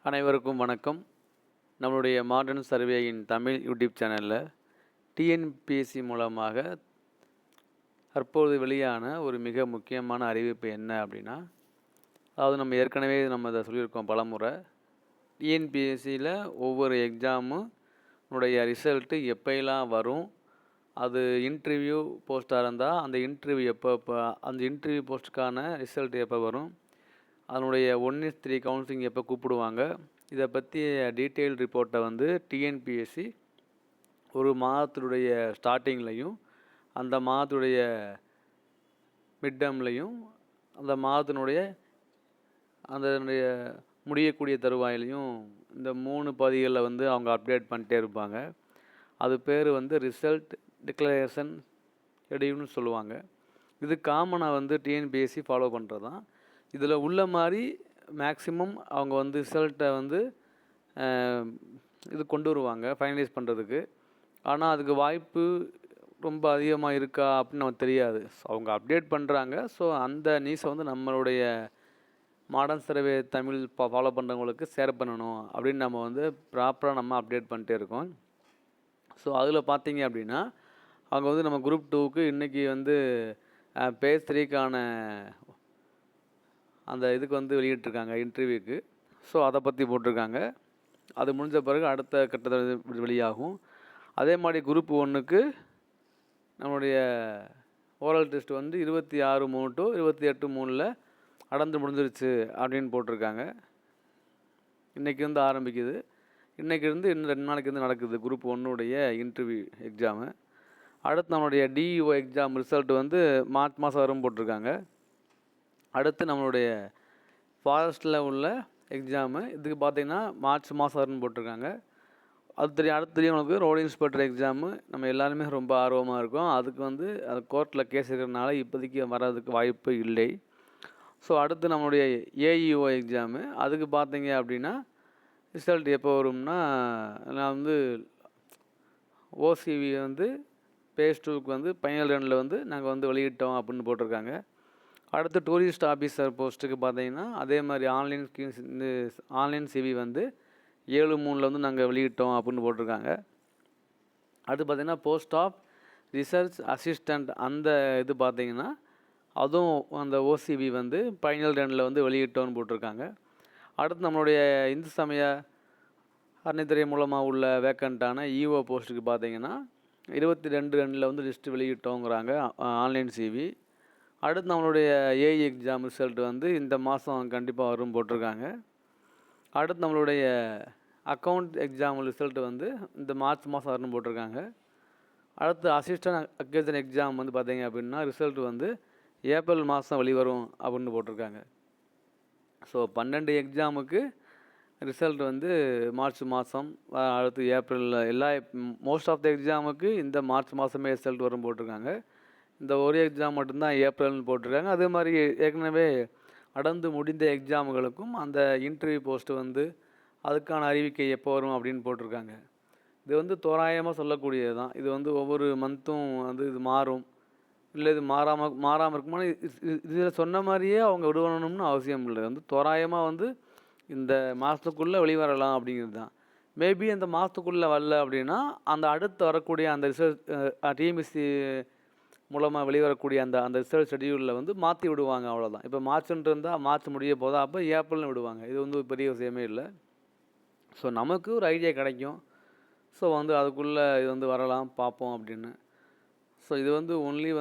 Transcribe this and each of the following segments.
அனைவருக்கும் வணக்கம். நம்மளுடைய மாடர்ன் சர்வேயின் தமிழ் யூடியூப் சேனலில் டிஎன்பிஎஸ்சி மூலமாக தற்போது வெளியான ஒரு மிக முக்கியமான அறிவிப்பு என்ன அப்படின்னா, அதாவது நம்ம ஏற்கனவே இதை சொல்லியிருக்கோம் பலமுறை. டிஎன்பிஎஸ்சியில் ஒவ்வொரு எக்ஸாமும் உடைய ரிசல்ட்டு எப்போலாம் வரும், அது இன்டர்வியூ போஸ்ட்டாக இருந்தால் அந்த இன்டர்வியூ அந்த இன்டர்வியூ போஸ்ட்டுக்கான ரிசல்ட் எப்போ வரும், அதனுடைய 1:3 கவுன்சிலிங் எப்போ கூப்பிடுவாங்க, இதை பற்றி டீட்டெயில் ரிப்போர்ட்டை டிஎன்பிஎஸ்சி ஒரு மாதத்துடைய ஸ்டார்டிங்லையும் அந்த மாதத்துடைய மிட் டேர்ம்லையும் அந்த மாதத்தினுடைய அதனுடைய முடியக்கூடிய தருவாயிலையும் இந்த 3 பகுதிகளில் அவங்க அப்டேட் பண்ணிட்டே இருப்பாங்க. அது பேர் ரிசல்ட் டிக்ளரேஷன் ஷெட்யூல்னு சொல்லுவாங்க. இது காமனாக டிஎன்பிஎஸ்சி ஃபாலோ பண்ணுறது தான். இதில் உள்ள மாதிரி மேக்ஸிமம் அவங்க ரிசல்ட்டை இது கொண்டு வருவாங்க ஃபைனலைஸ் பண்ணுறதுக்கு. ஆனால் அதுக்கு வாய்ப்பு ரொம்ப அதிகமாக இருக்கா அப்படின்னு நமக்கு தெரியாது. அவங்க அப்டேட் பண்ணுறாங்க. ஸோ அந்த நியூஸை நம்மளுடைய மாடர்ன் சர்வே தமிழ் ஃபாலோ பண்ணுறவங்களுக்கு ஷேர் பண்ணணும் அப்படின்னு நம்ம ப்ராப்பராக நம்ம அப்டேட் பண்ணிட்டே இருக்கோம். ஸோ அதில் பார்த்தீங்க அப்படின்னா அவங்க நம்ம குரூப் 2க்கு இன்றைக்கி பேஸ் 3க்கான அந்த இதுக்கு வெளியிட்டிருக்காங்க இன்டர்வியூக்கு. ஸோ அதை பற்றி போட்டிருக்காங்க. அது முடிஞ்ச பிறகு அடுத்த கட்டத்தில் வெளியாகும். அதே மாதிரி குரூப் 1க்கு நம்மளுடைய ஓரல் டெஸ்ட் 26/3 to 28/3 நடந்து முடிஞ்சிருச்சு அப்படின்னு போட்டிருக்காங்க. இன்றைக்கி ஆரம்பிக்குது. இன்றைக்கி இன்னும் 2 நாளைக்கு நடக்குது குரூப் 1உடைய இன்டர்வியூ எக்ஸாமு. அடுத்து நம்மளுடைய டிஇஓ எக்ஸாம் ரிசல்ட் மார்ச் மாதம் வரும் போட்டிருக்காங்க. அடுத்து நம்மளுடைய ஃபாரஸ்ட்டில் உள்ள எக்ஸாமு இதுக்கு பார்த்திங்கன்னா மார்ச் மாதம் வரும்னு போட்டிருக்காங்க. அடுத்து உங்களுக்கு ரோடு இன்ஸ்பெக்டர் எக்ஸாமு நம்ம எல்லாருமே ரொம்ப ஆர்வமாக இருக்கும். அதுக்கு அது கோர்ட்டில் கேஸ் இருக்கிறதுனால இப்போதைக்கு வர்றதுக்கு வாய்ப்பு இல்லை. ஸோ அடுத்து நம்மளுடைய ஏஇஓ எக்ஸாமு அதுக்கு பார்த்தீங்க அப்படின்னா ரிசல்ட் எப்போ வரும்னா, நான் ஓசிவி பேஸ் 2க்கு ஃபைனல் ரன்னில் நாங்கள் வெளியிட்டோம் அப்படின்னு போட்டிருக்காங்க. அடுத்து டூரிஸ்ட் ஆஃபீஸர் போஸ்ட்டுக்கு பார்த்தீங்கன்னா அதே மாதிரி ஆன்லைன் சிவி 7/3 நாங்கள் வெளியிட்டோம் அப்படின்னு போட்டிருக்காங்க. அடுத்து பார்த்திங்கன்னா போஸ்ட் ஆஃப் ரிசர்ச் அசிஸ்டண்ட் அந்த இது பார்த்திங்கன்னா அதுவும் அந்த ஓசிவி ஃபைனல் ரன்னில் வெளியிட்டோன்னு போட்டிருக்காங்க. அடுத்து நம்மளுடைய இந்து சமய அறநிலையத்துறை மூலமாக உள்ள வேக்கண்ட்டான இஓ போஸ்ட்டுக்கு பார்த்திங்கன்னா 22 ரன்னில் லிஸ்ட்டு வெளியிட்டோங்கிறாங்க ஆன்லைன் சிவி. அடுத்து நம்மளுடைய ஏஇ எக்ஸாம் ரிசல்ட் இந்த மாதம் கண்டிப்பாக வரும் போட்டிருக்காங்க. அடுத்து நம்மளுடைய அக்கௌண்ட் எக்ஸாம் ரிசல்ட் இந்த மார்ச் மாதம் வரும்னு போட்டிருக்காங்க. அடுத்து அசிஸ்டன்ட் அக்கேஷன் எக்ஸாம் பார்த்தீங்க அப்படின்னா ரிசல்ட் ஏப்ரல் மாதம் வெளிவரும் அப்படின்னு போட்டிருக்காங்க. ஸோ 12 எக்ஸாமுக்கு ரிசல்ட் மார்ச் மாதம், அடுத்து ஏப்ரலில் மோஸ்ட் ஆஃப் த எக்ஸாமுக்கு இந்த மார்ச் மாதமே ரிசல்ட் வரும் போட்டிருக்காங்க. இந்த ஒரு எக்ஸாம் மட்டும்தான் ஏப்ரல்னு போட்டிருக்காங்க. அதே மாதிரி ஏற்கனவே நடந்து முடிந்த எக்ஸாமுகளுக்கும் அந்த இன்டர்வியூ போஸ்ட்டு அதுக்கான அறிவிக்கை எப்போ வரும் அப்படின்னு போட்டிருக்காங்க. இது தோராயமாக சொல்லக்கூடியது தான். இது ஒவ்வொரு மந்த்தும் இது மாறும், இல்லை இது மாறாமல் இருக்குமா, இதில் சொன்ன மாதிரியே அவங்க விடுவணும்னு அவசியம் இல்லை. தோராயமாக இந்த மாதத்துக்குள்ளே வெளிவரலாம் அப்படிங்கிறது தான். மேபி அந்த மாதத்துக்குள்ளே வரல அப்படின்னா அந்த அடுத்து வரக்கூடிய அந்த ரிசல்ட் டிஎம்எஸ்சி மூலமாக வெளிவரக்கூடிய அந்த ரிசல்ட் ஷெட்யூலில் மாற்றி விடுவாங்க, அவ்வளோதான். இப்போ மார்ச்ன்ட்டு இருந்தால் மார்ச் முடிய போதா, அப்போ ஏப்ரல்னு விடுவாங்க. இது ஒரு பெரிய விஷயமே இல்லை. ஸோ நமக்கு ஒரு ஐடியா கிடைக்கும். ஸோ அதுக்குள்ளே இது வரலாம் பார்ப்போம் அப்படின்னு. ஸோ இது ஒன்லி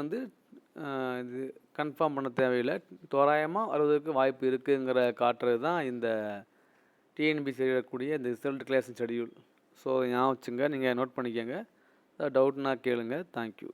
இது கன்ஃபார்ம் பண்ண தேவையில்லை, தோராயமாக வருவதற்கு வாய்ப்பு இருக்குங்கிற காட்டுறது தான் இந்த டிஎன்பிசி எழுதக்கூடிய இந்த ரிசல்ட் டிக்ளரேஷன் ஷெட்யூல். ஸோ ஞாபகம் வச்சுங்க, நீங்கள் நோட் பண்ணிக்கோங்க. டவுட்னா கேளுங்க. தேங்க்யூ.